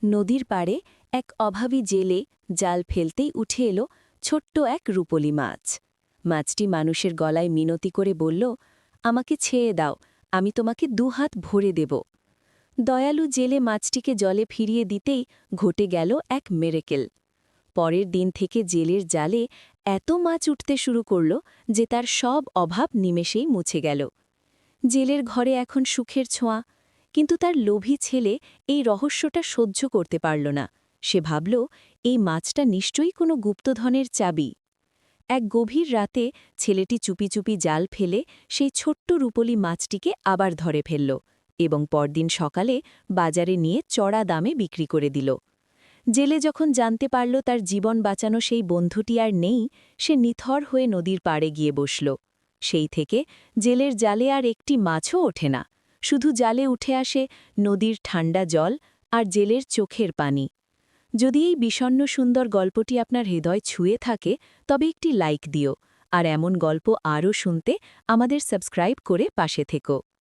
নদীর পাড়ে এক অভাবী জেলে জাল ফেলতেই উঠে এলো ছোট্ট এক রূপলি মাছ। মাছটি মানুষের গলায় মিনতি করে বলল, আমাকে ছেড়ে দাও, আমি তোমাকে দুহাত ভরে দেব। দয়ালু জেলে মাছটিকে জলে ফিরিয়ে দিতেই ঘটে গেল এক মেরেকেল। পরের দিন থেকে জেলের জালে এত মাছ উঠতে শুরু করল যে তার সব অভাব নিমেষেই মুছে গেল। জেলের ঘরে এখন সুখের ছোঁয়া, কিন্তু তার লোভী ছেলে এই রহস্যটা সহ্য করতে পারল না। সে ভাবল, এই মাছটা নিশ্চয়ই কোনো গুপ্তধনের চাবি। এক গভীর রাতে ছেলেটি চুপি চুপি জাল ফেলে সেই ছোট্ট রূপলি মাছটিকে আবার ধরে ফেলল এবং পরদিন সকালে বাজারে নিয়ে চড়া দামে বিক্রি করে দিল। জেলে যখন জানতে পারল তার জীবন বাঁচানো সেই বন্ধুটি আর নেই, সে নিথর হয়ে নদীর পাড়ে গিয়ে বসল। সেই থেকে জেলের জালে আর একটি মাছও ওঠে না, শুধু জালে উঠে আসে নদীর ঠান্ডা জল আর জেলের চোখের পানি। যদি এই বিষণ্ণ সুন্দর গল্পটি আপনার হৃদয় ছুঁয়ে থাকে, তবে একটি লাইক দিও, আর এমন গল্প আরও শুনতে আমাদের সাবস্ক্রাইব করে পাশে থেকো।